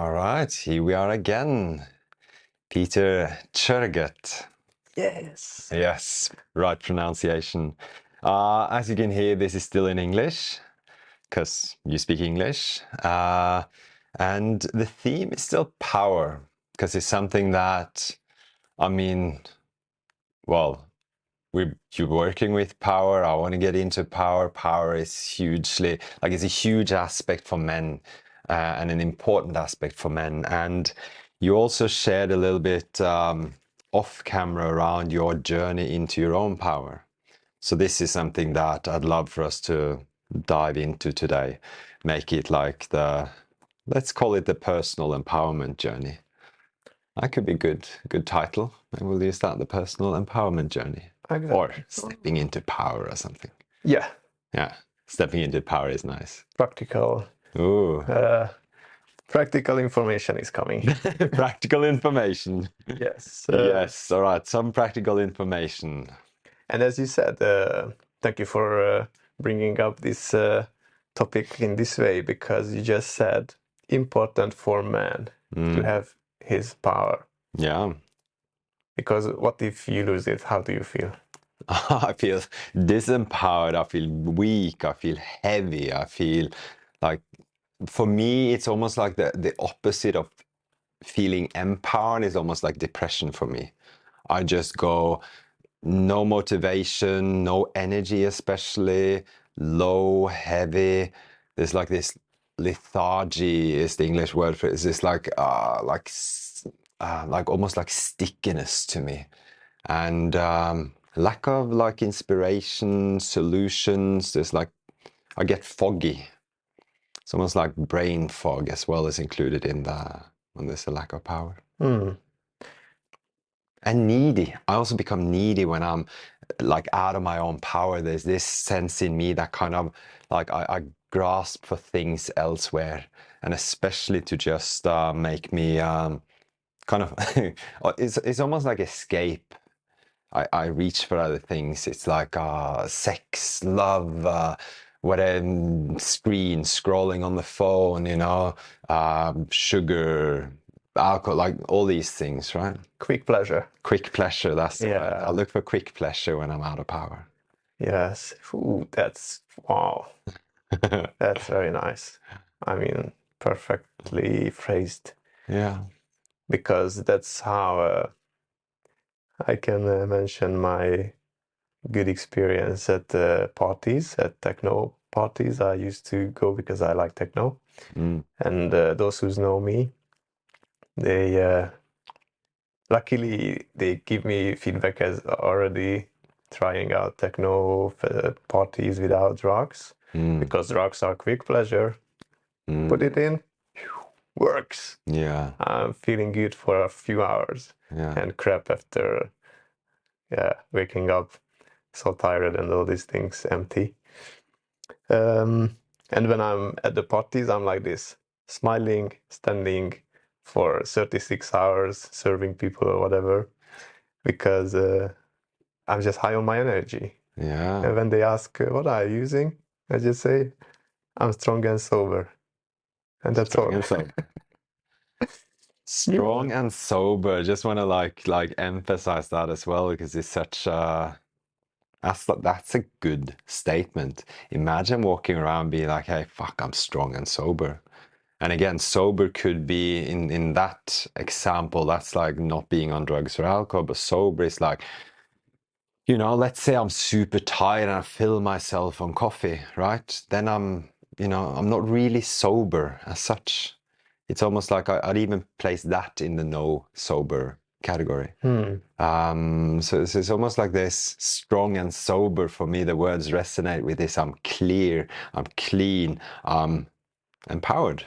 All right, here we are again. Péter Csörget. Yes. Yes, right pronunciation. As you can hear, this is still in English, because you speak English. And the theme is still power, because it's something that, you're working with power. I want to get into power. Power is hugely, it's a huge aspect for men and an important aspect for men. And you also shared a little bit off camera around your journey into your own power. So this is something that I'd love for us to dive into today. Make it like let's call it the personal empowerment journey. That could be good title. Maybe we'll use that, the personal empowerment journey. Exactly. Or stepping into power or something. Yeah. Yeah, stepping into power is nice. Practical. Ooh. Practical information is coming. Practical information. Yes. Yes, all right, some practical information. And as you said, thank you for bringing up this topic in this way, because you just said important for man to have his power. Yeah. Because what if you lose it? How do you feel? I feel disempowered, I feel weak, I feel heavy, I feel like, for me, it's almost like the opposite of feeling empowered is almost like depression for me. I just go, no motivation, no energy especially, low, heavy. There's like this lethargy is the English word for it. It's this like almost like stickiness to me. And lack of like inspiration, solutions. There's like, I get foggy. It's almost like brain fog as well is included in when there's a lack of power. And needy. I also become needy when I'm like out of my own power. There's this sense in me that kind of like I grasp for things elsewhere, and especially to just make me kind of it's almost like escape. I reach for other things. It's like sex, love, whatever, screen, scrolling on the phone, sugar, alcohol, like all these things, right? Quick pleasure. Quick pleasure, that's the word. Yeah. I look for quick pleasure when I'm out of power. Yes. Ooh, wow. That's very nice. I mean, perfectly phrased. Yeah. Because that's how I can mention my good experience at parties, at techno parties. I used to go because I like techno. And those who know me, they luckily they give me feedback as already trying out techno parties without drugs, because drugs are quick pleasure. Put it in, works. Yeah. I'm feeling good for a few hours, and crap after waking up so tired and all these things empty. And when I'm at the parties, I'm like this, smiling, standing for 36 hours, serving people or whatever, because I'm just high on my energy. Yeah. And when they ask, what are you using? I just say, I'm strong and sober. And that's Strong all. and sober. Strong and sober. Just want to like emphasize that as well, because it's such that's a good statement. Imagine walking around being like, hey, fuck, I'm strong and sober. And again, sober could be in that example, that's like not being on drugs or alcohol, but sober is like, let's say I'm super tired and I fill myself on coffee, right? Then I'm not really sober as such. It's almost like I'd even place that in the no sober category. So it's almost like this strong and sober. For me, the words resonate with this. I'm clear, I'm clean, I'm empowered.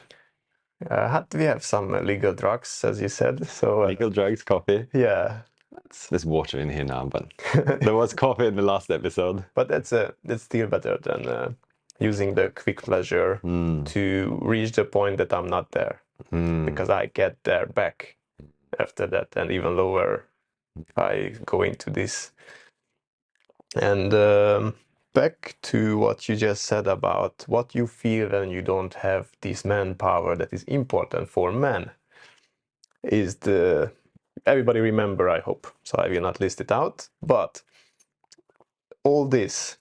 We have some legal drugs, as you said. So legal drugs, coffee. Yeah. There's water in here now, but there was coffee in the last episode. But that's still better than using the quick pleasure to reach the point that I'm not there, because I get there back after that, and even lower. I go into this, and back to what you just said about what you feel when you don't have this manpower that is important for men, is everybody remember, I hope, so I will not list it out, but all this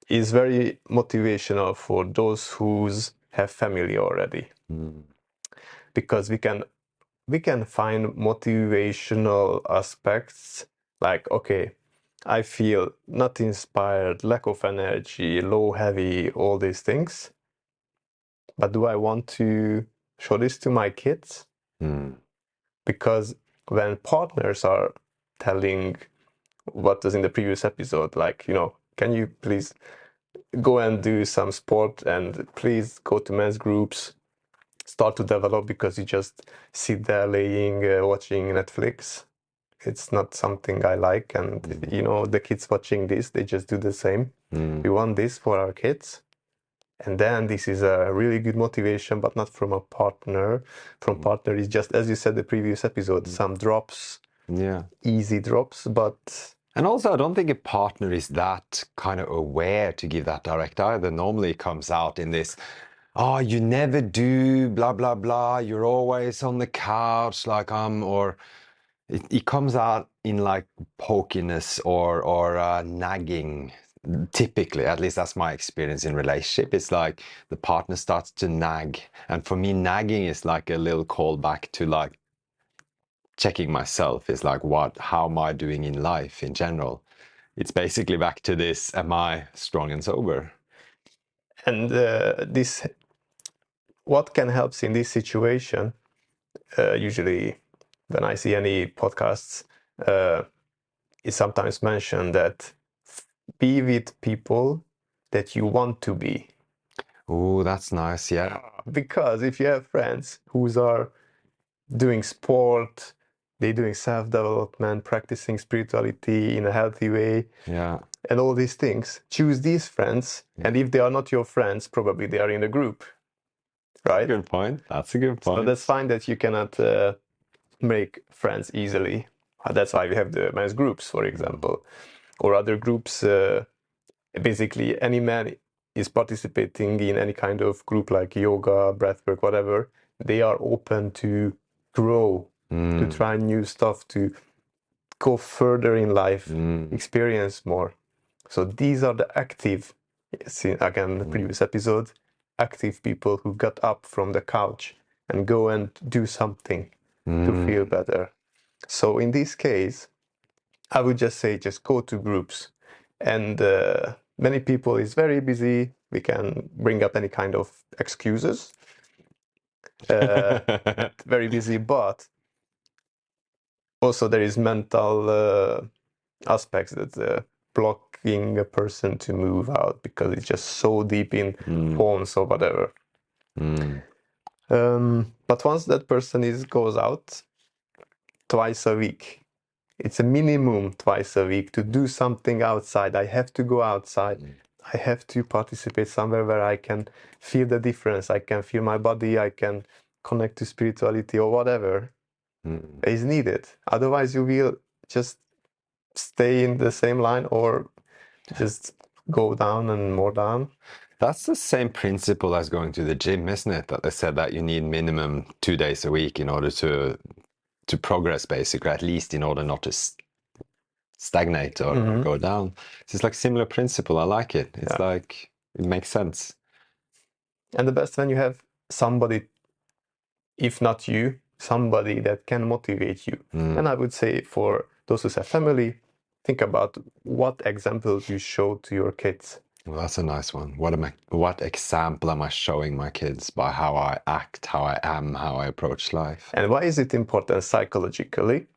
is very motivational for those who have family already. Because we can find motivational aspects like, okay, I feel not inspired, lack of energy, low, heavy, all these things. But do I want to show this to my kids? Because when partners are telling what was in the previous episode, like, can you please go and do some sport and please go to men's groups, start to develop, because you just sit there watching Netflix. It's not something I like. And, the kids watching this, they just do the same. We want this for our kids. And then this is a really good motivation, but not from a partner. From partner is just, as you said, the previous episode, some drops, easy drops, but... And also, I don't think a partner is that kind of aware to give that direct either. Normally it comes out in this, oh, you never do, blah, blah, blah. You're always on the couch, or it comes out in like pokiness or nagging. Typically, at least that's my experience in relationship. It's like the partner starts to nag. And for me, nagging is like a little callback to like checking myself. Is like, how am I doing in life in general? It's basically back to this, am I strong and sober? And what can help in this situation, usually when I see any podcasts, is sometimes mentioned that be with people that you want to be. Oh, that's nice, yeah. Because if you have friends who are doing sport, they're doing self-development, practicing spirituality in a healthy way, and all these things, choose these friends. And if they are not your friends, probably they are in a group, right? Good point. That's a good point. So that's fine that you cannot make friends easily. That's why we have the men's groups, for example, or other groups. Basically, any man is participating in any kind of group like yoga, breathwork, whatever. They are open to grow, to try new stuff, to go further in life, experience more. So these are the active, again, the previous episode, active people who got up from the couch and go and do something to feel better. So in this case, I would just say, just go to groups. And many people is very busy. We can bring up any kind of excuses. Very busy, but also there is mental aspects that blocking a person to move out because it's just so deep in phones or whatever. But once that person goes out twice a week, it's a minimum twice a week to do something outside. I have to go outside. I have to participate somewhere where I can feel the difference. I can feel my body. I can connect to spirituality or whatever is needed. Otherwise, you will just stay in the same line or just go down and more down. That's the same principle as going to the gym, isn't it? That they said that you need minimum 2 days a week in order to progress, basically, at least in order not to stagnate or go down. So it's like similar principle. I like it. It's like, it makes sense. And the best when you have somebody, if not you, somebody that can motivate you. And I would say for those who have family, think about what examples you show to your kids. Well, that's a nice one. What example am I showing my kids by how I act, how I am, how I approach life? And why is it important psychologically?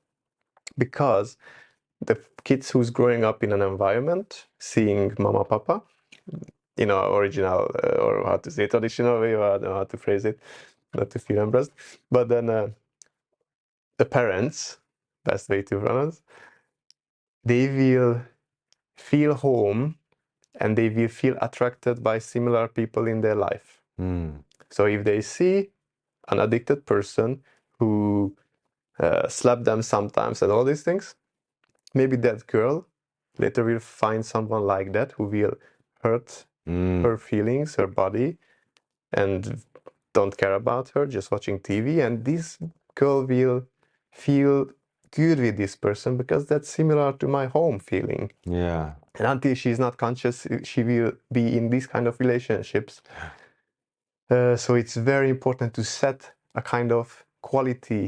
Because the kids who's growing up in an environment, seeing mama, papa, original, or how to say traditional way, or I don't know how to phrase it, not to feel embarrassed, but then the parents, best way to pronounce, they will feel home and they will feel attracted by similar people in their life. So if they see an addicted person who slap them sometimes and all these things, maybe that girl later will find someone like that who will hurt her feelings, her body, and don't care about her, just watching TV. And this girl will feel good with this person because that's similar to my home feeling. Yeah. And until she's not conscious, she will be in these kind of relationships. So it's very important to set a kind of quality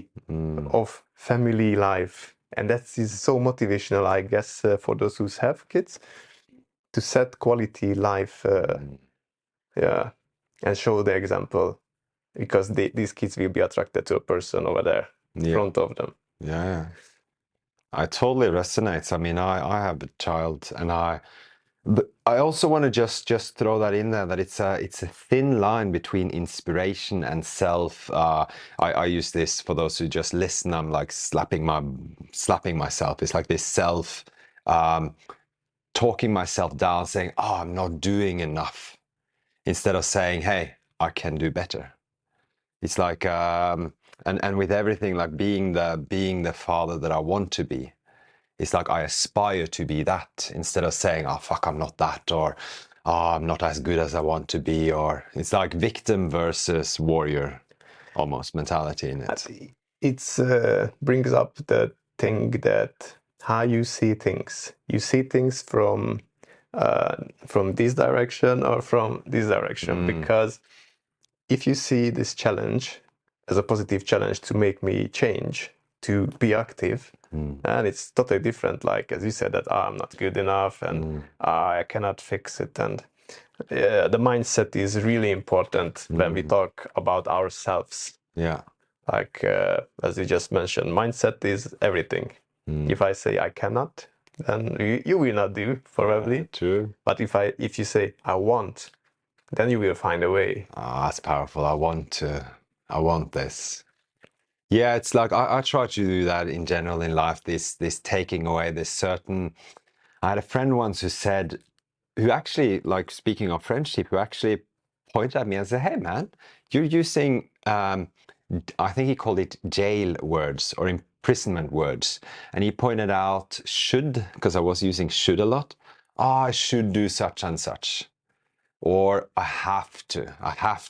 of family life. And that is so motivational, I guess, for those who have kids, to set quality life, and show the example, because these kids will be attracted to a person over there in front of them. Yeah. I totally resonates. I mean, I have a child, and but I also want to just throw that in there, that it's a thin line between inspiration and self. I use this for those who just listen. I'm like slapping myself. It's like this self talking myself down, saying, "Oh, I'm not doing enough," instead of saying, "Hey, I can do better." It's like and with everything, like being the father that I want to be. It's like I aspire to be that, instead of saying, "Oh fuck, I'm not that," or "Oh, I'm not as good as I want to be," or it's like victim versus warrior almost mentality in it. It's brings up the thing that how you see things. You see things from this direction or from this direction, because if you see this challenge as a positive challenge to make me change, to be active, and it's totally different, like as you said, that I'm not good enough and I cannot fix it. And the mindset is really important when we talk about ourselves. Yeah. Like as you just mentioned, mindset is everything. If I say I cannot, then you will not do, probably. True. But if you say I want, then you will find a way. That's powerful. I want this. Yeah, it's like I try to do that in general in life, this taking away this certain. I had a friend once who actually, like, speaking of friendship, who actually pointed at me and said, "Hey man, you're using I think he called it jail words or imprisonment words." And he pointed out should, because I was using should a lot. "Oh, I should do such and such." Or I have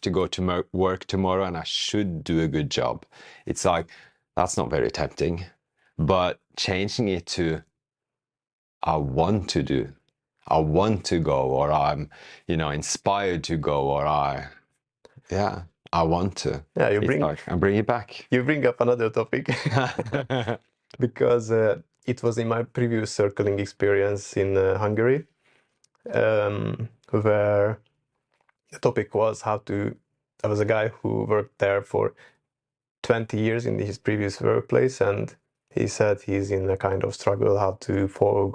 to go to work tomorrow and I should do a good job. It's like, that's not very tempting, but changing it to I want to go, or I'm, inspired to go, or I want to. Yeah, I bring it back. You bring up another topic because it was in my previous circling experience in Hungary, where the topic was I was a guy who worked there for 20 years in his previous workplace, and he said he's in a kind of struggle how to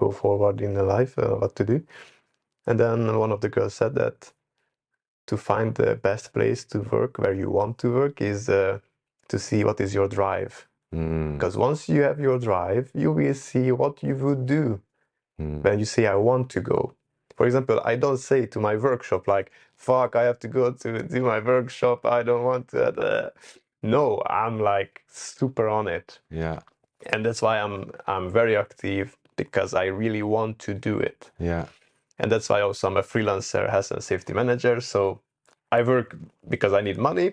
go forward in life, what to do. And then one of the girls said that to find the best place to work, where you want to work, is to see what is your drive. Because once you have your drive, you will see what you would do when you say, I want to go. For example, I don't say to my workshop, like, fuck, I have to go to do my workshop, I don't want to. No, I'm like super on it. Yeah. And that's why I'm very active, because I really want to do it. Yeah. And that's why also I'm a freelancer, health and safety manager. So I work because I need money,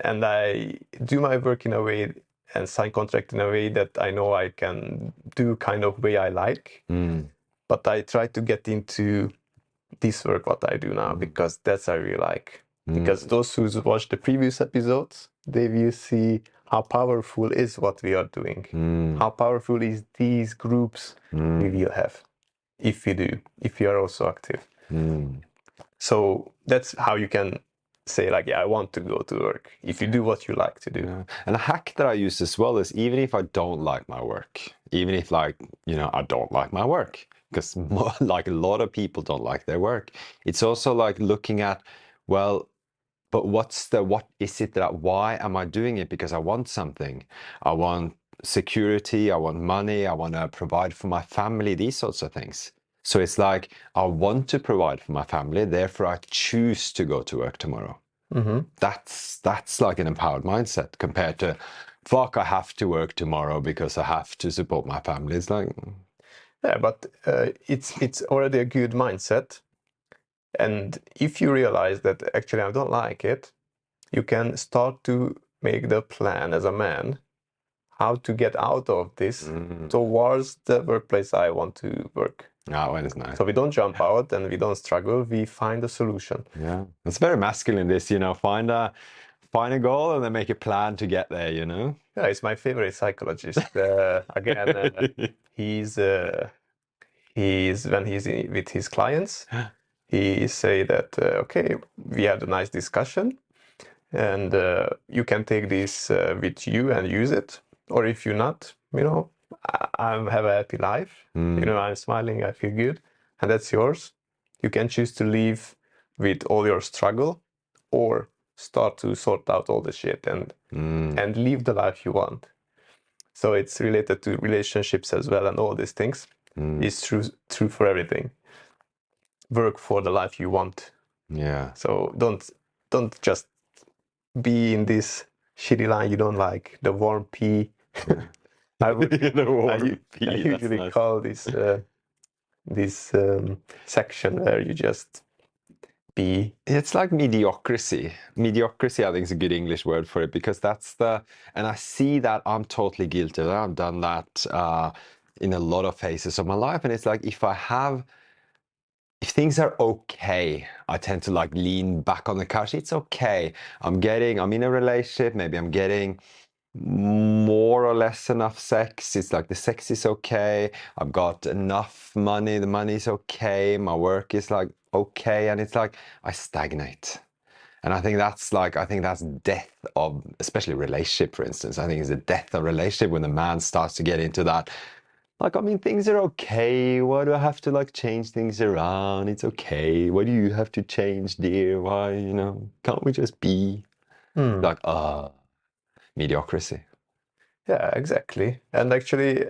and I do my work in a way and sign contract in a way that I know I can do kind of way I like. But I try to get into this work, what I do now, because that's I really like. Because those who watch the previous episodes, they will see how powerful is what we are doing. How powerful is these groups we will have if we are also active. So that's how you can say, like, yeah, I want to go to work, if you do what you like to do. Yeah. And a hack that I use as well is, even if I don't like my work, even if, like, I don't like my work, because like a lot of people don't like their work, it's also like looking at, well, but what is it why am I doing it? Because I want something. I want security, I want money, I want to provide for my family, these sorts of things. So it's like, I want to provide for my family, therefore I choose to go to work tomorrow. That's like an empowered mindset, compared to, fuck, I have to work tomorrow because I have to support my family. It's like, yeah, but it's already a good mindset, And if you realize that actually I don't like it, you can start to make the plan as a man how to get out of this towards the workplace I want to work. Oh, that is nice. So we don't jump out and we don't struggle, we find a solution. Yeah, it's very masculine, this, find a goal and then make a plan to get there, Yeah, it's my favorite psychologist. Again, he's when he's with his clients, he say that, okay, we had a nice discussion and you can take this with you and use it. Or if you're not, I have a happy life. I'm smiling, I feel good, and that's yours. You can choose to live with all your struggle, or start to sort out all the shit and live the life you want. So it's related to relationships as well, and all these things. It's true for everything. Work for the life you want. Yeah. So don't just be in this shitty line you don't like, the warm pea. I usually nice. call this section where you just be. It's like mediocrity. Mediocrity, I think, is a good English word for it, because and I see that I'm totally guilty of that. I've done that in a lot of phases of my life, and it's like if things are okay, I tend to lean back on the couch. It's okay. I'm in a relationship. Maybe I'm getting more or less enough sex. It's like the sex is okay. I've got enough money. The money is okay. My work is okay. And it's like I stagnate. And I think that's death of, especially relationship, for instance. I think it's the death of relationship when the man starts to get into that. Things are okay. Why do I have to change things around? It's okay. Why do you have to change, dear? Why, can't we just be? Mediocrity. Yeah, exactly. And actually,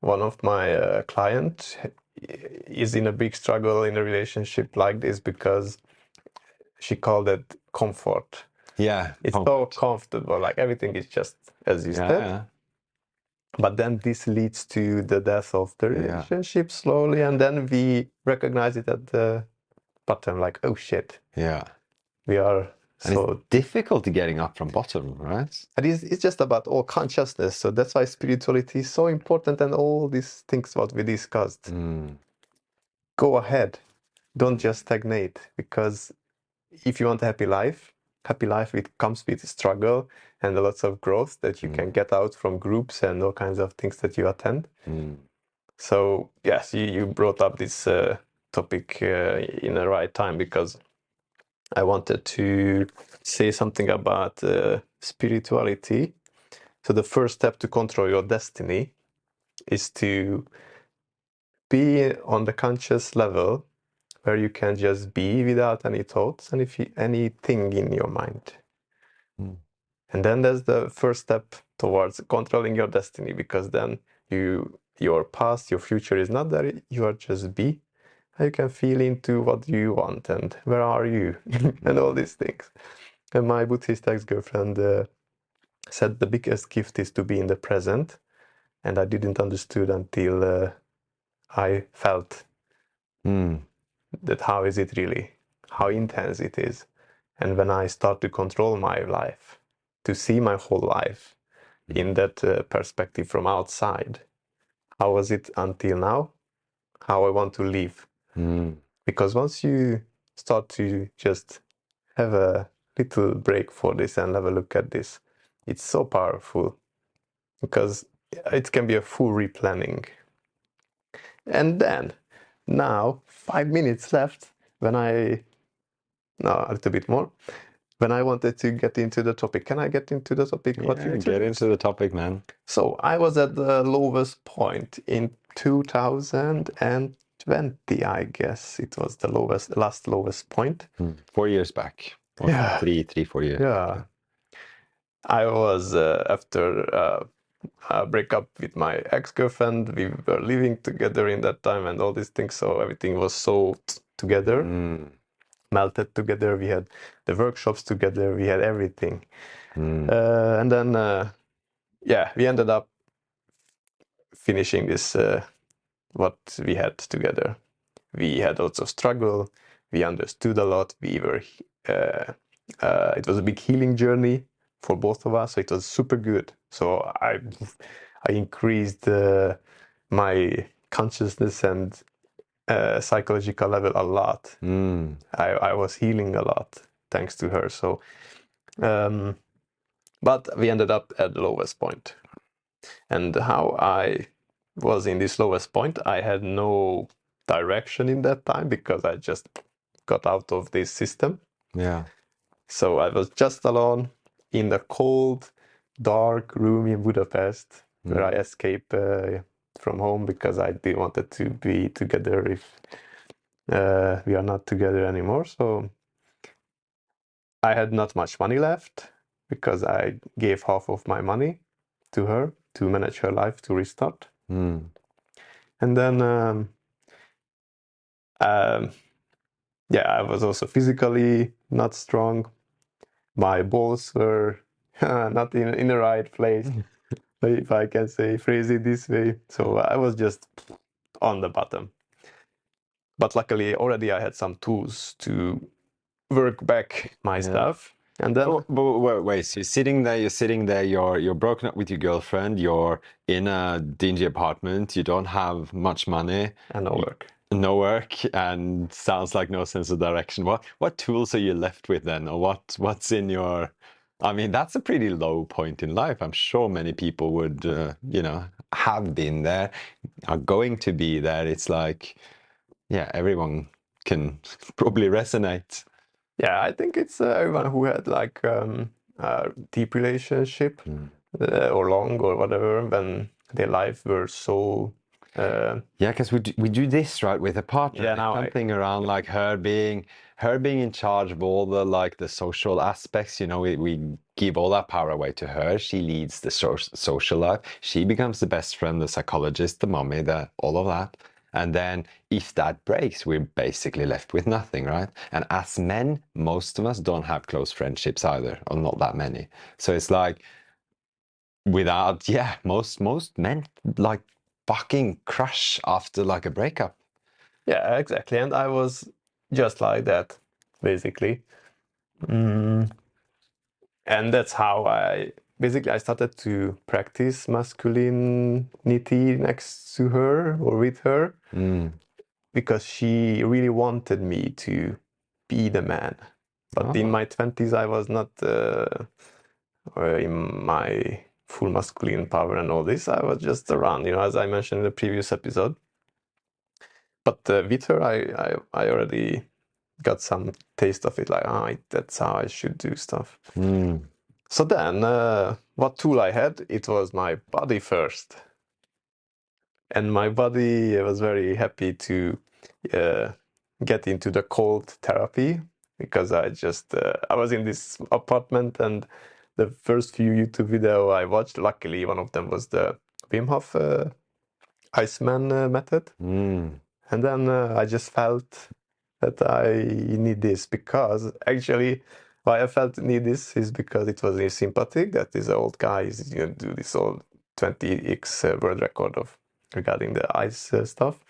one of my clients is in a big struggle in a relationship like this because she called it comfort. Yeah. It's so comfortable. Everything is just as you said. Yeah. But then this leads to the death of the relationship slowly, and then we recognize it at the bottom, oh shit. Yeah. We are it's difficult to getting up from bottom, right? And it's just about all consciousness. So that's why spirituality is so important, and all these things what we discussed. Go ahead. Don't just stagnate, because if you want a happy life it comes with struggle and lots of growth that you can get out from groups and all kinds of things that you attend. So yes, you brought up this topic in the right time, because I wanted to say something about spirituality. So the first step to control your destiny is to be on the conscious level where you can just be without any thoughts and anything in your mind. And then there's the first step towards controlling your destiny, because then your past, your future is not there. You are just be. You can feel into what you want and where are you and all these things. And my Buddhist ex-girlfriend said the biggest gift is to be in the present. And I didn't understood until I felt that how is it really, how intense it is. And when I start to control my life, to see my whole life in that perspective from outside, how was it until now, how I want to live. Because once you start to just have a little break for this and have a look at this, it's so powerful, because it can be a full replanning. And then, now, 5 minutes left, a little bit more, when I wanted to get into the topic. Can I get into the topic? Yeah, get into the topic, man. So I was at the lowest point in 2020, I guess. It was the last lowest point. 4 years back. Or 4 years. Yeah. I was after a breakup with my ex-girlfriend. We were living together in that time and all these things. So everything was so together, melted together. We had the workshops together. We had everything. And then, we ended up finishing this, what we had together. We had lots of struggle. We understood a lot. We were. It was a big healing journey for both of us. So it was super good. So I increased my consciousness and psychological level a lot. I was healing a lot thanks to her. So, but we ended up at the lowest point. And how I was in this lowest point, I had no direction in that time because I just got out of this system. Yeah. So I was just alone in the cold, dark room in Budapest, where I escaped from home because I didn't wanted to be together if we are not together anymore. So I had not much money left because I gave half of my money to her to manage her life, to restart. And then, I was also physically not strong. My balls were not in the right place, if I can phrase it this way. So I was just on the bottom. But luckily, already I had some tools to work back my stuff. And then, but wait, so you're sitting there, you're broken up with your girlfriend, you're in a dingy apartment, you don't have much money, and no work, and sounds like no sense of direction. What tools are you left with then, or what's in your? I mean, that's a pretty low point in life. I'm sure many people would, have been there, are going to be there. It's like, yeah, everyone can probably resonate. Yeah, I think it's everyone who had like a deep relationship or long or whatever when their life were so. Yeah, because we do this right with a partner. Yeah, now something around like her being in charge of all the social aspects. We give all that power away to her. She leads the social life. She becomes the best friend, the psychologist, the mommy, all of that. And then if that breaks, we're basically left with nothing, right? And as men, most of us don't have close friendships either, or not that many. So it's like most men like fucking crush after like a breakup. Yeah, exactly. And I was just like that, basically. And that's how I started to practice masculinity next to her or with her because she really wanted me to be the man. But in my 20s, I was not in my full masculine power and all this. I was just around, as I mentioned in the previous episode. But with her, I already got some taste of it, like, that's how I should do stuff. So then, what tool I had? It was my body first. And my body was very happy to get into the cold therapy because I was in this apartment and the first few YouTube video I watched, luckily one of them was the Wim Hof Iceman method. And then I just felt that I need this because actually why I felt need this is because it was sympathetic that this old guy is going to do this old 20x world record of regarding the ice stuff.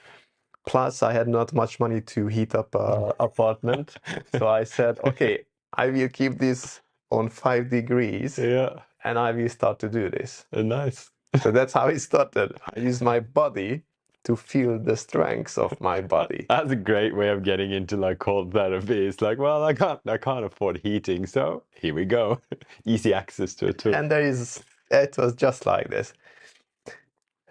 Plus I had not much money to heat up an apartment. So I said, okay, I will keep this on 5 degrees and I will start to do this. Nice. So that's how it started. I used my body to feel the strengths of my body. That's a great way of getting into like cold therapy. It's like, well, I can't afford heating, so here we go. Easy access to it too. And it was just like this.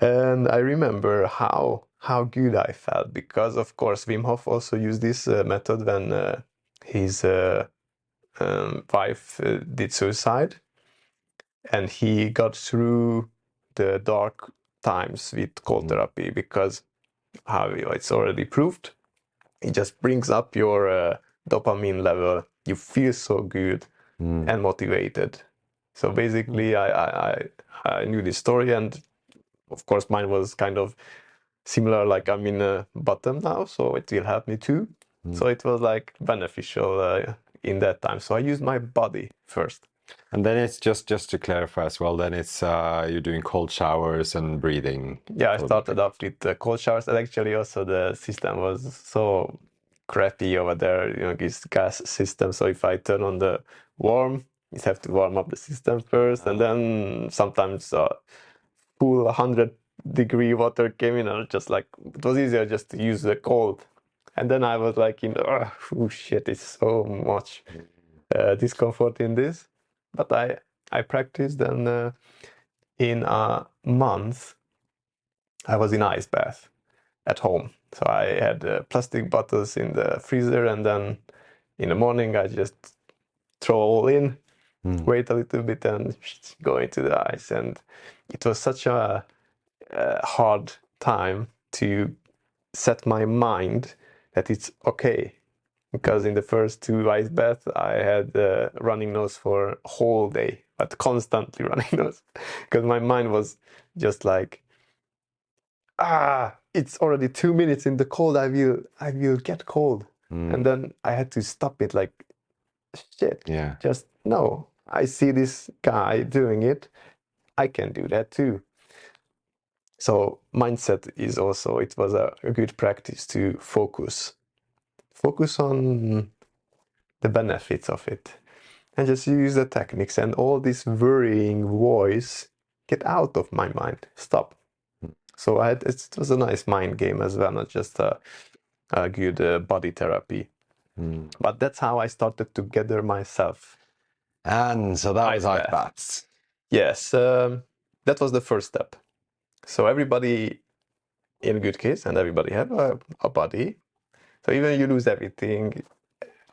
And I remember how good I felt because, of course, Wim Hof also used this method when his wife did suicide, and he got through the dark times with cold therapy because it's already proved. It just brings up your dopamine level. You feel so good and motivated. So basically, I knew this story, and of course, mine was kind of similar. Like I'm in a bottom now, so it will help me too. So it was like beneficial in that time. So I used my body first. And then it's just to clarify as well, then it's you're doing cold showers and breathing. Yeah, I started off with cold showers, and actually also the system was so crappy over there, you know, this gas system. So if I turn on the warm, you have to warm up the system first, and then sometimes full 100-degree water came in, and just like it was easier just to use the cold. And then I was like, oh shit, it's so much discomfort in this. But I practiced, and in a month I was in ice bath at home. So I had plastic bottles in the freezer, and then in the morning I just throw all in, wait a little bit, and go into the ice. And it was such a hard time to set my mind that it's okay. Because in the first 2 ice baths, I had running nose for a whole day, but constantly running nose. Because my mind was just like, it's already 2 minutes in the cold, I will get cold. And then I had to stop it, like, shit, just no, I see this guy doing it, I can do that too. So mindset is also, it was a good practice to focus on the benefits of it, and just use the techniques, and all this worrying voice get out of my mind, stop. So it was a nice mind game as well, not just a good body therapy. But that's how I started to gather myself. And so that was Ice ice bath. baths. Yes, that was the first step. So everybody, in a good case, and everybody have a body. So even if you lose everything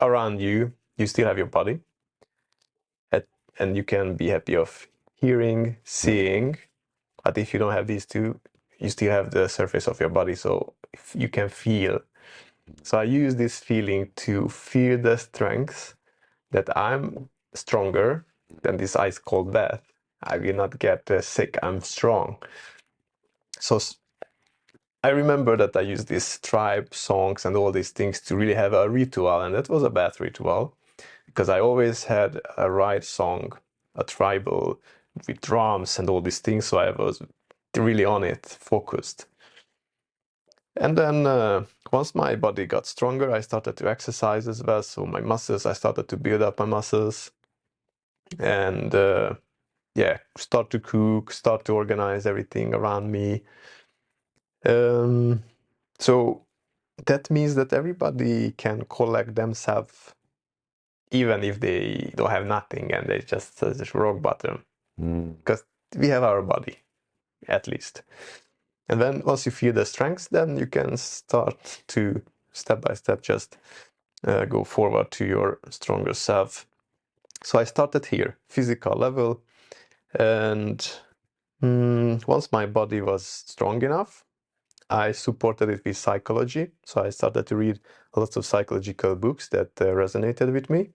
around you, you still have your body. And you can be happy of hearing, seeing. But if you don't have these two, you still have the surface of your body, so you can feel. So I use this feeling to feel the strength, that I'm stronger than this ice cold bath. I will not get sick, I'm strong. So I remember that I used these tribe songs and all these things to really have a ritual, and that was a bath ritual, because I always had a right song, a tribal with drums and all these things, so I was really on it, focused. And then once my body got stronger, I started to exercise as well. So my muscles, I started to build up my muscles, and start to cook, start to organize everything around me. So that means that everybody can collect themselves, even if they don't have nothing and they just rock bottom, because we have our body, at least. And then once you feel the strength, then you can start to step by step just go forward to your stronger self. So I started here, physical level, and once my body was strong enough, I supported it with psychology. So I started to read lots of psychological books that resonated with me,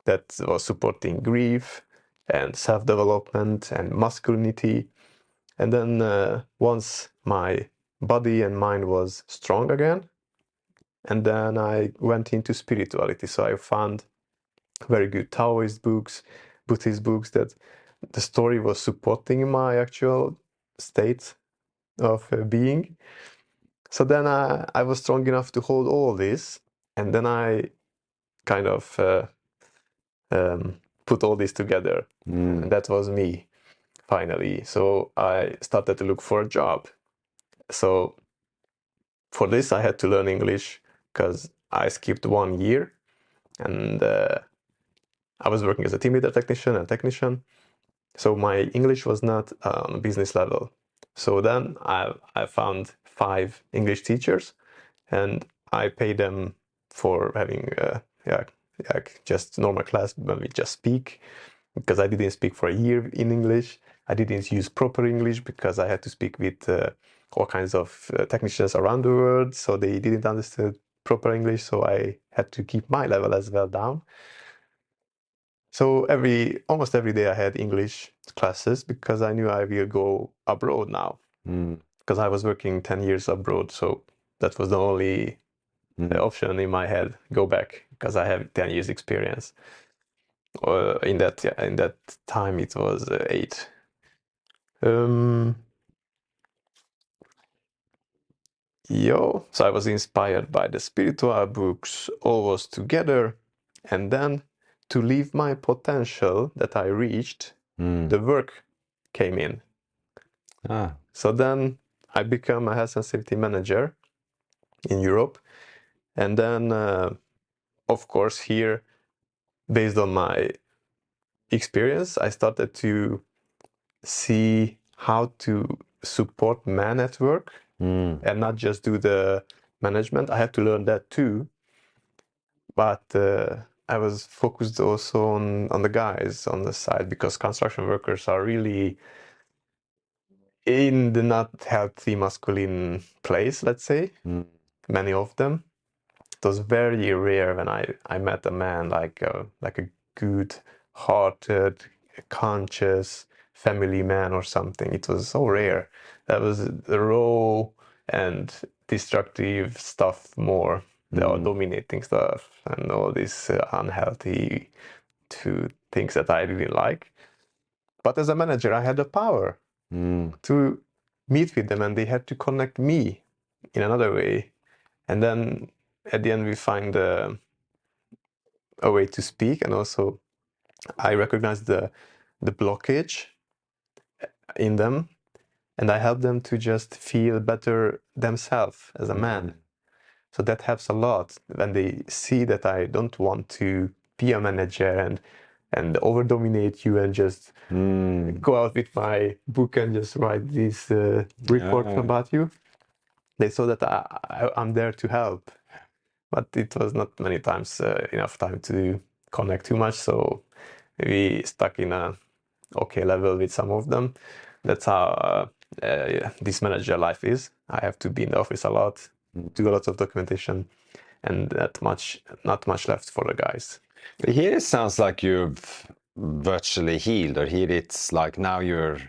that was supporting grief and self-development and masculinity. And then once my body and mind was strong again, and then I went into spirituality. So I found very good Taoist books, Buddhist books, that the story was supporting my actual state of being. So then I was strong enough to hold all this, and then I kind of put all this together. And that was me, finally. So I started to look for a job. So for this, I had to learn English, because I skipped 1 year, and I was working as a team leader technician. So my English was not on business level. So then I found 5 English teachers, and I paid them for having just normal class when we just speak, because I didn't speak for a year in English. I didn't use proper English because I had to speak with all kinds of technicians around the world, so they didn't understand proper English, so I had to keep my level as well down. So almost every day I had English classes, because I knew I will go abroad now, because I was working 10 years abroad, so that was the only option in my head, go back, because I have 10 years experience. In that time it was 8. So I was inspired by the spiritual books, all was together, and then to leave my potential that I reached, the work came in. So then I became a health and safety manager in Europe, and then of course here, based on my experience, I started to see how to support men at work and not just do the management. I had to learn that too, but I was focused also on the guys on the side, because construction workers are really in the not healthy masculine place, let's say. Many of them. It was very rare when I met a man like a good-hearted, conscious family man or something. It was so rare. That was the raw and destructive stuff more, the dominating stuff, and all these unhealthy two things that I really like. But as a manager, I had the power to meet with them, and they had to connect me in another way. And then at the end, we find a way to speak, and also I recognize the blockage in them, and I help them to just feel better themselves as a man. So that helps a lot when they see that I don't want to be a manager and over dominate you and just go out with my book and just write these reports about you. They saw that I'm there to help, but it was not many times enough time to connect too much. So we stuck in a okay level with some of them. That's how this manager life is. I have to be in the office a lot, do a lot of documentation, and not much left for the guys. Here it sounds like you've virtually healed, or here it's like now you're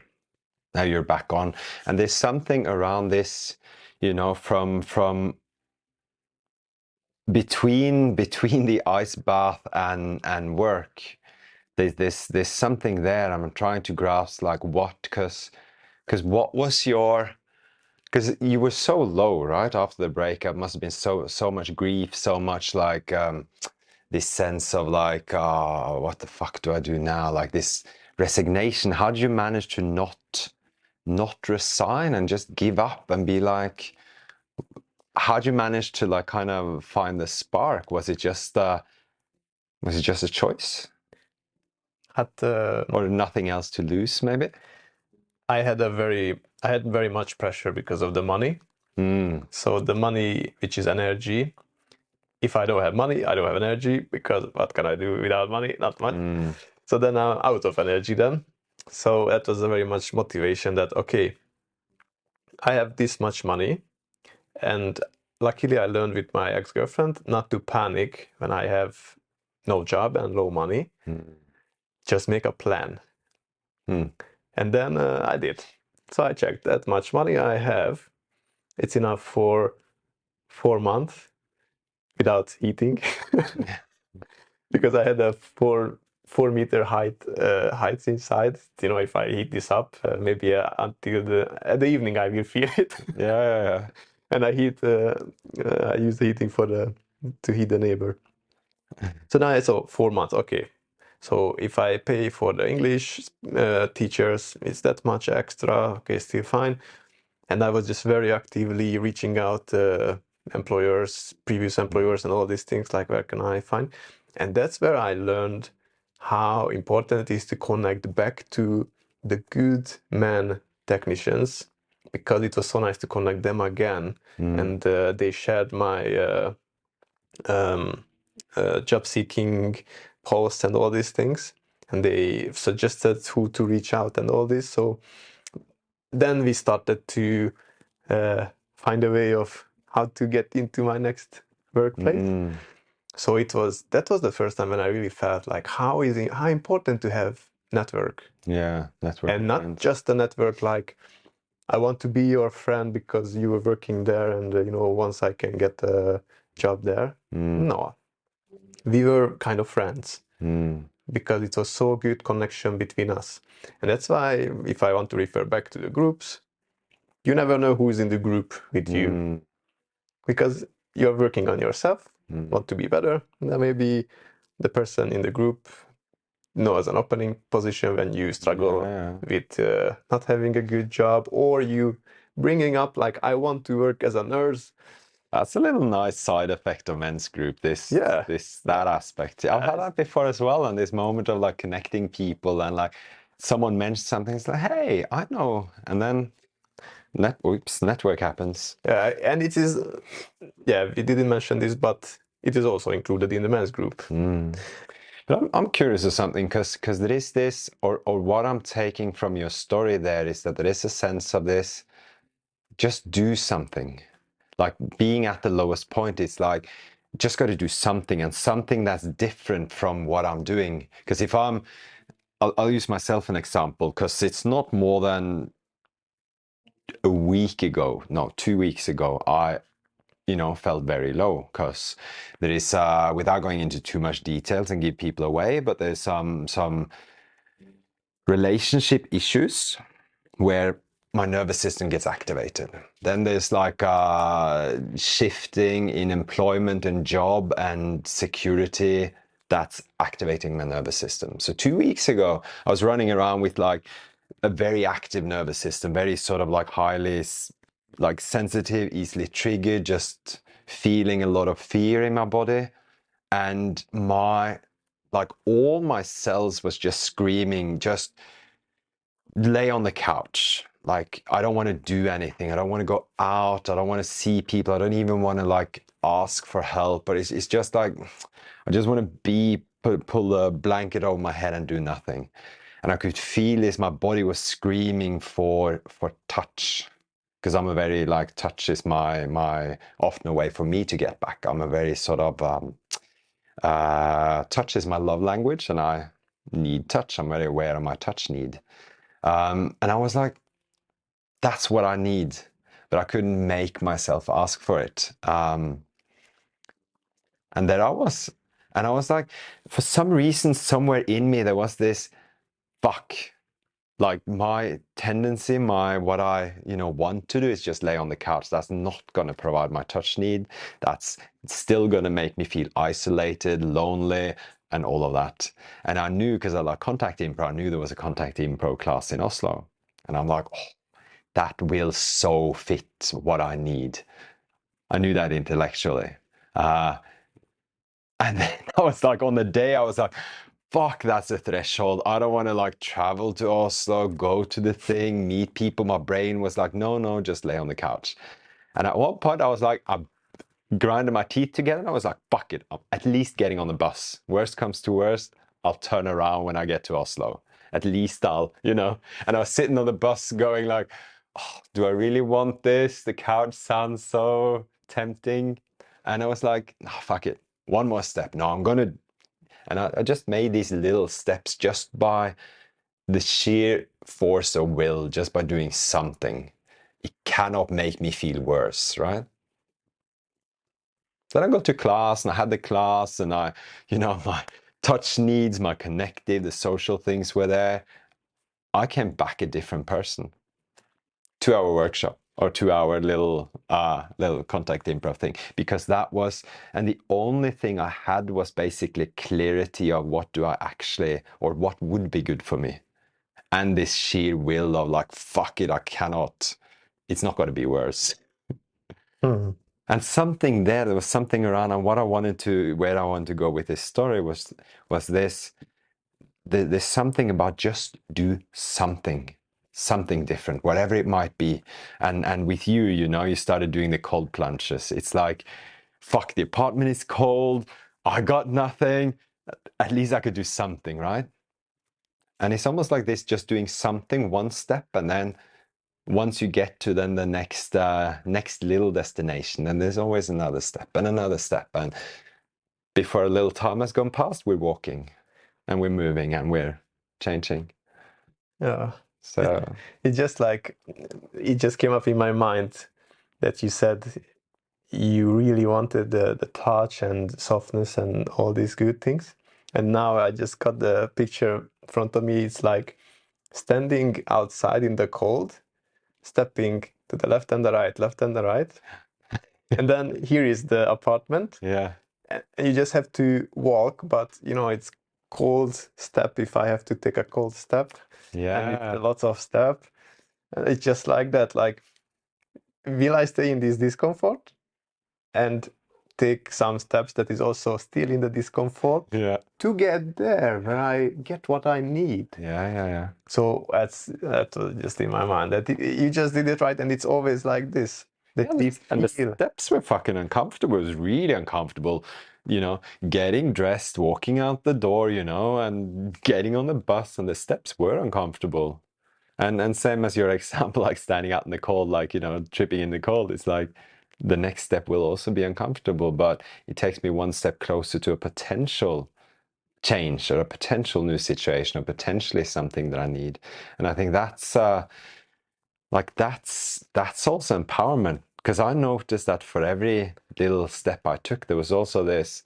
back on, and there's something around this, you know, from between the ice bath and work. There's something there. I'm trying to grasp like what, because what was your, because you were so low right after the breakup, must have been so much grief, so much like this sense of like, oh, what the fuck do I do now? Like this resignation. How did you manage to not resign and just give up and be like, how did you manage to like kind of find the spark? Was it just a choice? Or nothing else to lose, maybe? I had very much pressure because of the money. So the money, which is energy, if I don't have money, I don't have energy, because what can I do without money? Not much. So then I'm out of energy then. So that was a very much motivation that, okay, I have this much money, and luckily I learned with my ex-girlfriend not to panic when I have no job and low money. Just make a plan. And then I did. So I checked that much money I have. It's enough for 4 months without eating. Because I had a 4-meter height inside. You know, if I heat this up, maybe until the evening I will feel it. Yeah. And I use the heating to heat the neighbor. So now it's 4 months. Okay. So if I pay for the English teachers, it's that much extra. Okay, still fine. And I was just very actively reaching out employers, previous employers, and all these things, like where can I find? And that's where I learned how important it is to connect back to the good men technicians, because it was so nice to connect them again. And they shared my job seeking posts and all these things, and they suggested who to reach out and all this. So then we started to find a way of how to get into my next workplace. So that was the first time when I really felt like how important to have network. Yeah, network. And not just a network like, I want to be your friend because you were working there, and once I can get a job there. No, we were kind of friends. Because it was so good connection between us. And that's why, if I want to refer back to the groups, you never know who's in the group with you. because you're working on yourself, want to be better. And then maybe the person in the group knows an opening position when you struggle with not having a good job, or you bringing up like, I want to work as a nurse. That's a little nice side effect of men's group, that aspect. I've had that before as well, and this moment of like connecting people, and like someone mentioned something, it's like, hey, I know, and then network happens. Yeah, and it is, we didn't mention this, but it is also included in the men's group. But I'm curious of something, because there is this, or what I'm taking from your story there is that there is a sense of this, just do something. Like being at the lowest point, it's like, just got to do something, and something that's different from what I'm doing. Because if I'll use myself an example, because it's not more than a week ago, no, 2 weeks ago, I felt very low, because there is, without going into too much details and give people away, but there's some relationship issues where my nervous system gets activated. Then there's like shifting in employment and job and security that's activating my nervous system. So 2 weeks ago, I was running around with like a very active nervous system, very sort of like highly like sensitive, easily triggered, just feeling a lot of fear in my body. And all my cells was just screaming, just lay on the couch. Like, I don't want to do anything. I don't want to go out. I don't want to see people. I don't even want to like ask for help. But it's just like, I just want to pull a blanket over my head and do nothing. And I could feel this. My body was screaming for touch, because I'm a very like, touch is my often a way for me to get back. I'm a very sort of touch is my love language, and I need touch. I'm very aware of my touch need. And I was like, that's what I need, but I couldn't make myself ask for it. And there I was. And I was like, for some reason, somewhere in me, there was this, fuck, like my tendency, what I, want to do is just lay on the couch. That's not going to provide my touch need. That's still going to make me feel isolated, lonely, and all of that. And I knew, because I like contact impro, I knew there was a contact impro class in Oslo. And I'm like, oh, that will so fit what I need. I knew that intellectually. And then I was like, on the day, I was like, fuck, that's a threshold. I don't want to like travel to Oslo, go to the thing, meet people. My brain was like, no, just lay on the couch. And at one point I was like, I grinded my teeth together and I was like, fuck it, I'm at least getting on the bus. Worst comes to worst, I'll turn around when I get to Oslo. At least I'll, And I was sitting on the bus going like, oh, do I really want this? The couch sounds so tempting. And I was like, oh, fuck it. One more step. No, I'm going to. And I just made these little steps just by the sheer force of will, just by doing something. It cannot make me feel worse, right? Then I got to class, and I had the class, and my touch needs, my connective, the social things were there. I came back a different person. 2-hour workshop, or 2-hour little contact improv thing, because that was, and the only thing I had was basically clarity of what do I actually, or what would be good for me, and this sheer will of like, fuck it, I cannot, it's not going to be worse. And something there was something around, and where I wanted to go with this story was this, there's something about just do something different, whatever it might be. And with you, you started doing the cold plunges. It's like, fuck, the apartment is cold, I got nothing, at least I could do something, right? And it's almost like this, just doing something, one step, and then once you get to then the next little destination, then there's always another step, and before a little time has gone past, we're walking and we're moving and we're changing. Yeah. So it just came up in my mind that you said you really wanted the touch and softness and all these good things. And now I just got the picture in front of me. It's like standing outside in the cold, stepping to the left and the right, left and the right. And then here is the apartment. Yeah. And you just have to walk, but it's cold step if I have to take a cold step. And it's lots of step. And it's just like that. Like, will I stay in this discomfort and take some steps that is also still in the discomfort to get there where I get what I need? Yeah. So that's just in my mind that you just did it right, and it's always like this. And the steps were fucking uncomfortable. It was really uncomfortable, getting dressed, walking out the door, and getting on the bus, and the steps were uncomfortable. And same as your example, like standing out in the cold, like, tripping in the cold, it's like the next step will also be uncomfortable, but it takes me one step closer to a potential change or a potential new situation or potentially something that I need. And I think that's that's also empowerment, because I noticed that for every little step I took, there was also this,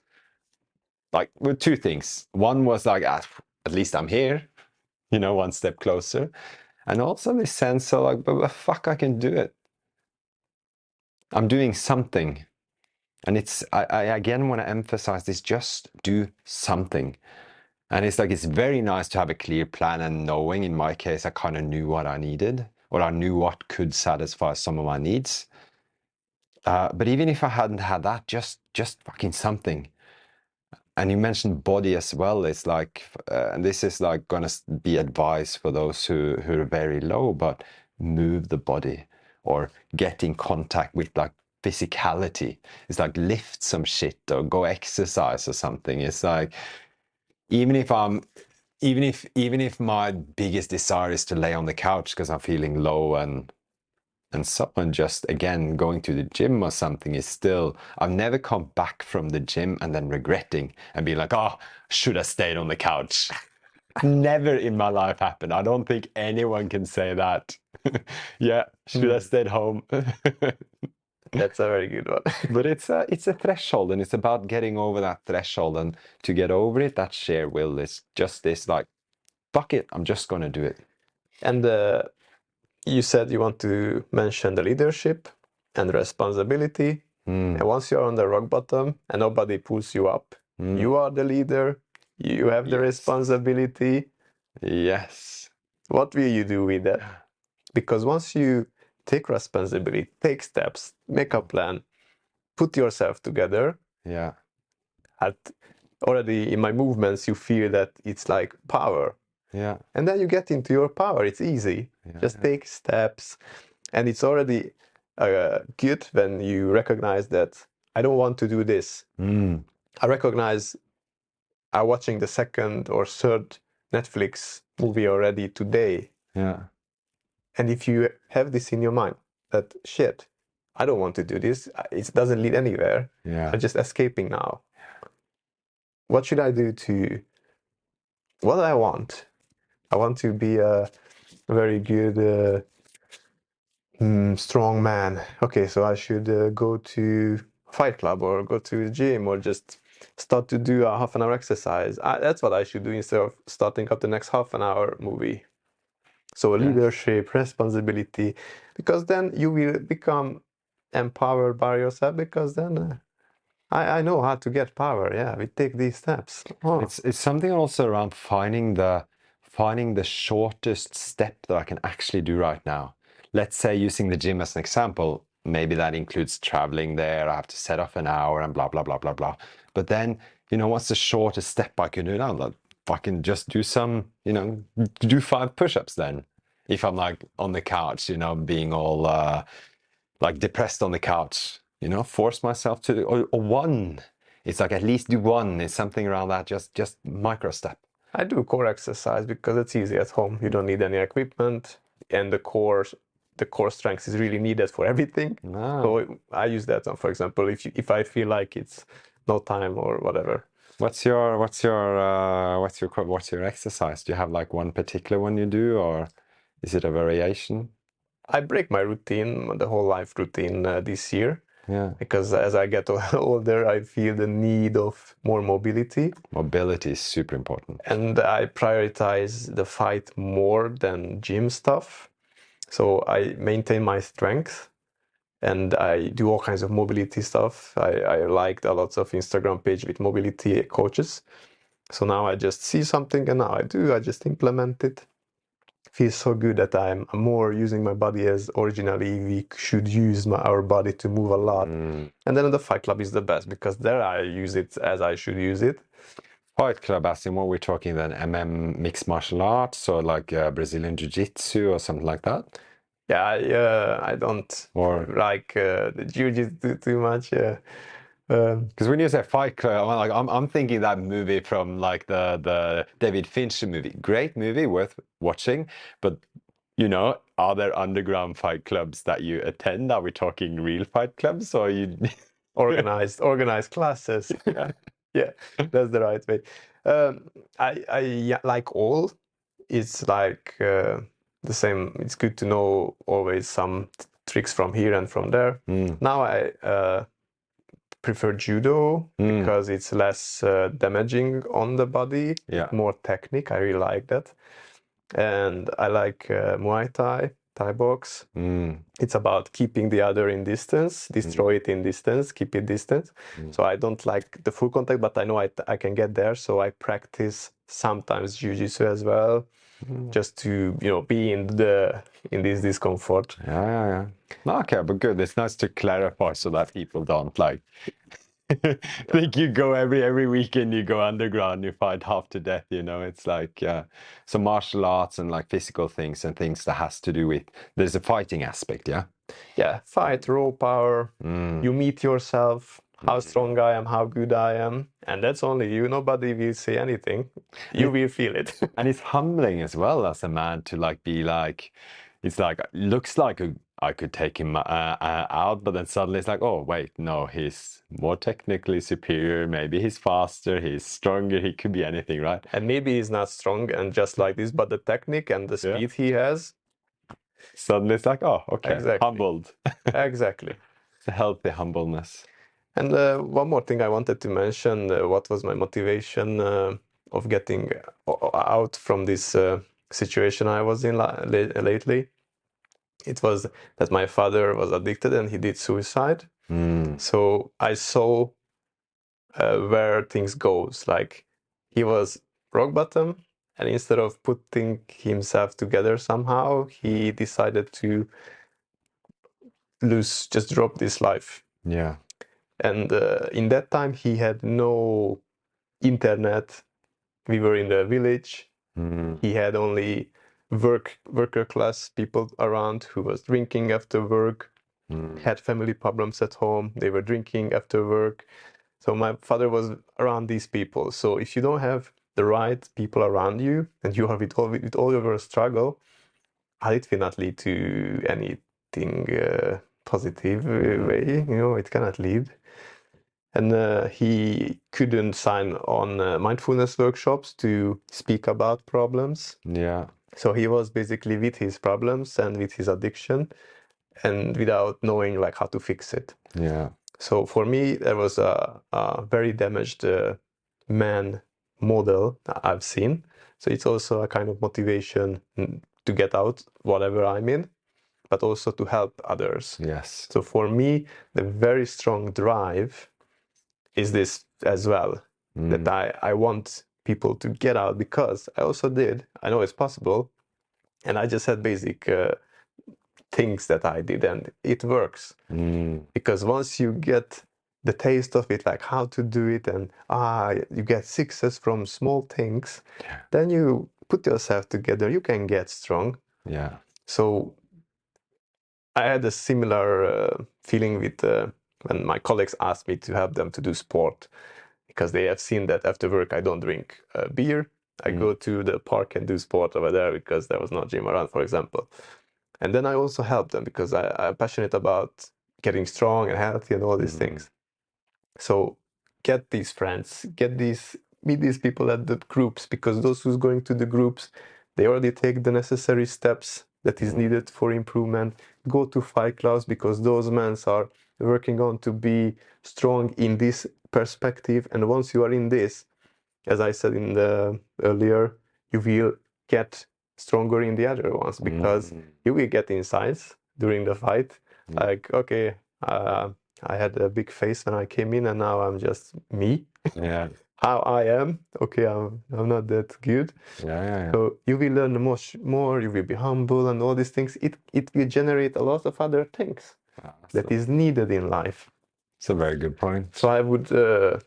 like, with two things. One was like, at least I'm here, one step closer. And also this sense of like, but fuck, I can do it. I'm doing something. And I again want to emphasize this, just do something. And it's like, it's very nice to have a clear plan and knowing, in my case, I kind of knew what I needed, or I knew what could satisfy some of my needs. But even if I hadn't had that, just fucking something. And you mentioned body as well. It's like, and this is like going to be advice for those who are very low, but move the body or get in contact with like physicality. It's like lift some shit or go exercise or something. It's like, even if my biggest desire is to lay on the couch because I'm feeling low and someone just, again, going to the gym or something is still, I've never come back from the gym and then regretting and be like, oh, should have stayed on the couch. Never in my life happened. I don't think anyone can say that. Yeah, should have stayed home. That's a very good one. But it's a threshold, and it's about getting over that threshold, and to get over it, that sheer will is just this, like, fuck it, I'm just going to do it. And you said you want to mention the leadership and responsibility. And once you're on the rock bottom and nobody pulls you up, you are the leader, you have the responsibility. Yes. What will you do with that? Because once you take responsibility, take steps, make a plan, put yourself together. Yeah. Already in my movements, you feel that it's like power. Yeah. And then you get into your power. It's easy. Just take steps. And it's already good when you recognize that I don't want to do this. I recognize I'm watching the second or third Netflix movie already today. Yeah. And if you have this in your mind, that shit, I don't want to do this. It doesn't lead anywhere. Yeah. I'm just escaping now. What should I do to what do I want? I want to be a very good, strong man. Okay, so I should go to Fight Club or go to the gym or just start to do a half an hour exercise. That's what I should do instead of starting up the next half an hour movie. So leadership, responsibility, because then you will become empowered by yourself, because then I know how to get power. Yeah, we take these steps. Oh. It's something also around finding the shortest step that I can actually do right now. Let's say, using the gym as an example, maybe that includes traveling there. I have to set off an hour and blah, blah, blah, blah, blah. But then, what's the shortest step I can do now? Like, fucking just do some, do 5 push-ups then. If I'm like on the couch, being all like depressed on the couch, force myself to, or one. It's like, at least do one. It's something around that, just micro step. I do core exercise because it's easy at home. You don't need any equipment, and the core strength is really needed for everything. So I use that one, for example, if I feel like it's no time or whatever. What's your exercise? Do you have like one particular one you do, or is it a variation? I break my routine, the whole life routine, this year. Yeah. Because as I get older, I feel the need of more mobility. Mobility is super important. And I prioritize the fight more than gym stuff. So I maintain my strength. and I do all kinds of mobility stuff. I liked a lot of Instagram page with mobility coaches. So now I just see something and now I just implement it. Feels so good that I'm more using my body as originally we should use our body to move a lot. And then the Fight Club is the best because there I use it as I should use it. Fight Club, as in what we're talking then, mixed martial arts or like Brazilian Jiu-Jitsu or something like that? Yeah, I don't like the jiu-jitsu too much. Because when you say Fight Club, I'm thinking that movie from like the David Fincher movie. Great movie, worth watching. But you know, are there underground fight clubs that you attend? Are we talking real fight clubs, or you organized classes? Yeah, that's the right way. I like all. It's like the same. It's good to know always some tricks from here and from there. Now I prefer judo because it's less damaging on the body. Yeah. More technique. I really like that. And I like Muay Thai, Thai box. It's about keeping the other in distance, destroy it in distance, keep it distance. So I don't like the full contact, but I know I can get there. So I practice sometimes jiu-jitsu as well, just to be in this discomfort. Yeah. Okay, but good. It's nice to clarify so that people don't like think you go every weekend, you go underground, you fight half to death, it's like some martial arts and like physical things and things that has to do with, there's a fighting aspect. Yeah, fight, raw power. You meet yourself, how strong I am, how good I am, and that's only you. Nobody will say anything. You will feel it. And it's humbling as well as a man to like be like, it's like, looks like I could take him out, but then suddenly it's like, oh wait, no, he's more technically superior, maybe he's faster, he's stronger, he could be anything, right? And maybe he's not strong and just like this, but the technique and the speed he has, suddenly it's like, oh, okay, exactly. Humbled. Exactly. It's a healthy humbleness. And one more thing I wanted to mention, what was my motivation of getting out from this situation I was in lately. It was that my father was addicted and he did suicide. So I saw where things goes. Like he was rock bottom, and instead of putting himself together somehow, he decided to just drop this life. Yeah. And in that time, he had no internet. We were in the village. He had only worker class people around who was drinking after work, had family problems at home. They were drinking after work. So my father was around these people. So if you don't have the right people around you and you are with all your struggle, it will not lead to anything positive way. It cannot lead. And he couldn't sign on mindfulness workshops to speak about problems. Yeah. So he was basically with his problems and with his addiction and without knowing like how to fix it. Yeah. So for me, there was a very damaged man model I've seen. So it's also a kind of motivation to get out whatever I'm in, but also to help others. Yes. So for me, the very strong drive is this as well, that I want people to get out because I also did. I know it's possible. And I just had basic things that I did and it works. Because once you get the taste of it, like how to do it, and you get success from small things, then you put yourself together, you can get strong. Yeah. So I had a similar feeling with when my colleagues asked me to help them to do sport, because they have seen that after work I don't drink beer. I go to the park and do sport over there because there was no gym around, for example. And then I also help them because I'm passionate about getting strong and healthy and all these things. So get these friends, meet these people at the groups, because those who's going to the groups, they already take the necessary steps that is needed for improvement. Go to fight clubs because those men are working on to be strong in this perspective. And once you are in this, as I said in the earlier, you will get stronger in the other ones because you will get insights during the fight Like, okay, I had a big face when I came in, and now I'm just me. Yeah. How I am. Okay, I'm not that good. Yeah. So you will learn much more. You will be humble, and all these things. It will generate a lot of other things that is needed in life. It's a very good point. So I would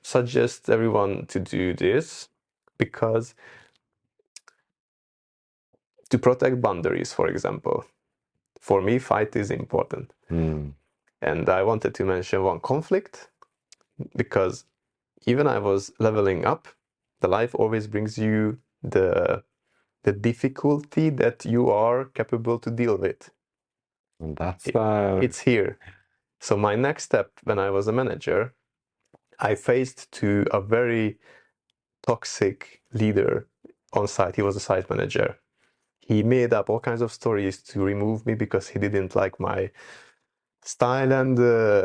suggest everyone to do this, because to protect boundaries, for example, for me, fight is important. And I wanted to mention one conflict, because even I was leveling up, the life always brings you the difficulty that you are capable to deal with. And that's it's here. So my next step when I was a manager, I faced to a very toxic leader on site. He was a site manager. He made up all kinds of stories to remove me because he didn't like my style and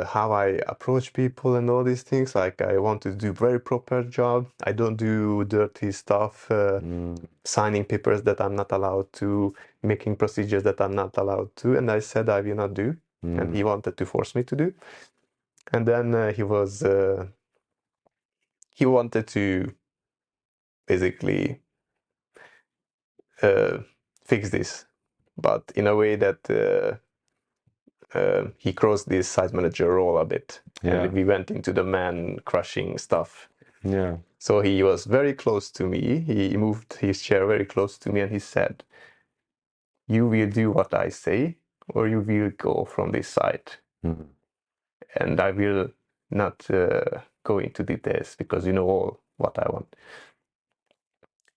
how I approach people and all these things. Like, I want to do very proper job. I don't do dirty stuff, signing papers that I'm not allowed to, making procedures that I'm not allowed to. And I said I will not do. And he wanted to force me to do. And then he wanted to basically fix this, but in a way that he crossed this site manager role a bit. And we went into the man crushing stuff. So he was very close to me. He moved his chair very close to me, and he said, "You will do what I say, or you will go from this site." And I will not go into details, because you know all what I want.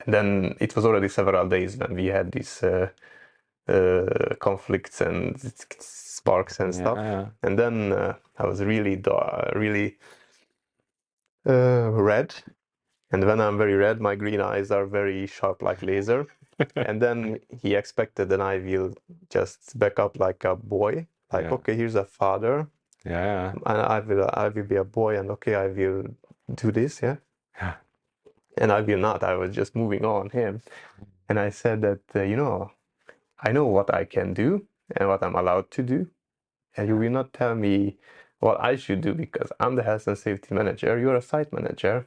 And then it was already several days when we had these conflicts and sparks and stuff. And then I was really red. And when I'm very red, my green eyes are very sharp like laser. And then he expected that I will just back up like a boy. Like, okay, here's a father. And I will be a boy, and okay, I will do this, and I will not. I was just moving on him. And I said that, I know what I can do and what I'm allowed to do. And you will not tell me what I should do, because I'm the health and safety manager. You're a site manager.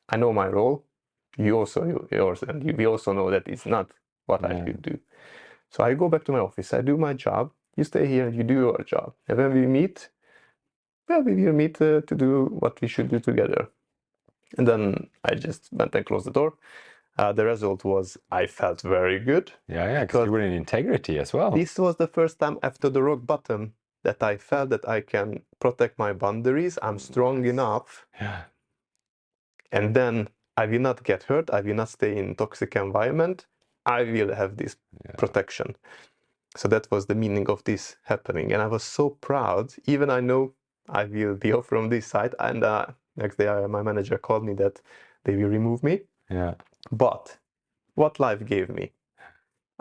I know my role. You also yours, and we also know that it's not what I should do. So I go back to my office. I do my job. You stay here and you do your job. And when we meet, well, we will meet to do what we should do together. And then I just went and closed the door. The result was I felt very good. Because you were in integrity as well. This was the first time after the rock bottom that I felt that I can protect my boundaries. I'm strong enough. And then I will not get hurt. I will not stay in toxic environment. I will have this protection. So that was the meaning of this happening. And I was so proud. Even I know I will be off from this site. And next day my manager called me that they will remove me. But what life gave me?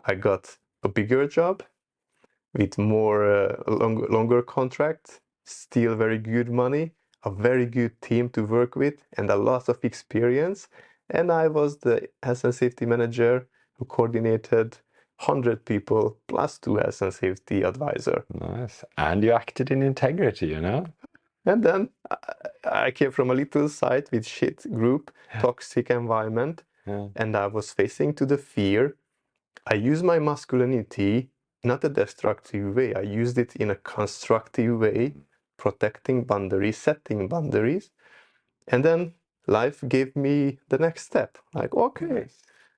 I got a bigger job with more longer contract, still very good money, a very good team to work with, and a lot of experience. And I was the health and safety manager who coordinated 100 people plus 2 health and safety advisor. Nice. And you acted in integrity, And then I came from a little site with shit group, toxic environment, and I was facing to the fear. I used my masculinity not a destructive way. I used it in a constructive way, protecting boundaries, setting boundaries. And then life gave me the next step. Like, okay,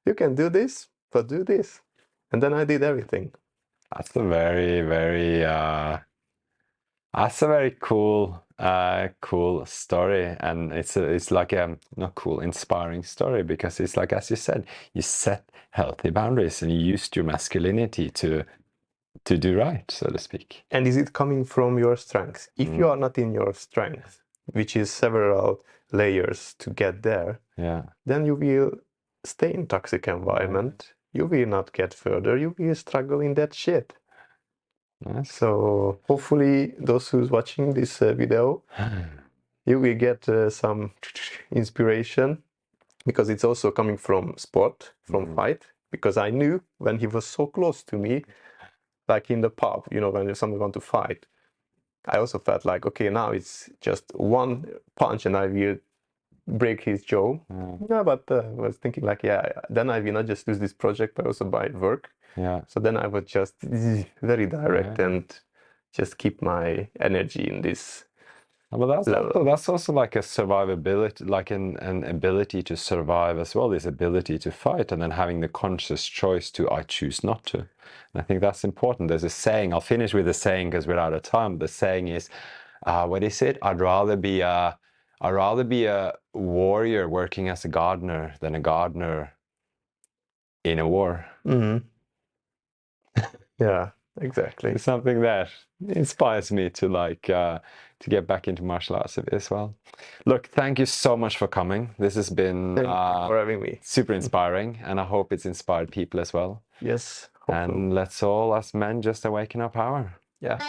you can do this, but do this. And then I did everything. That's a very, very cool story, and it's like a not cool, inspiring story, because it's like, as you said, you set healthy boundaries and you used your masculinity to do right, so to speak. And is it coming from your strengths? If you are not in your strength, which is several layers to get there, then you will stay in toxic environment. You will not get further. You will struggle in that shit. Nice. So hopefully those who's watching this video, you will get some inspiration, because it's also coming from sport, from fight. Because I knew when he was so close to me, like in the pub, when someone want to fight, I also felt like, okay, now it's just one punch and I will break his jaw. Yeah, but I was thinking like, yeah, then I will not just lose this project, but also my work. Yeah. So then I would just very direct and just keep my energy in this. Well, that's also like a survivability, like an ability to survive as well, this ability to fight, and then having the conscious choice to I choose not to. And I think that's important. There's a saying, I'll finish with a saying because we're out of time. The saying is, what is it? I'd rather be a warrior working as a gardener than a gardener in a war. Mm-hmm. Yeah, exactly. It's something that inspires me to to get back into martial arts as well. Look, thank you so much for coming. This has been for having me. Super inspiring, and I hope it's inspired people as well. Yes. Hopefully. And let's all, as men, just awaken our power. Yeah.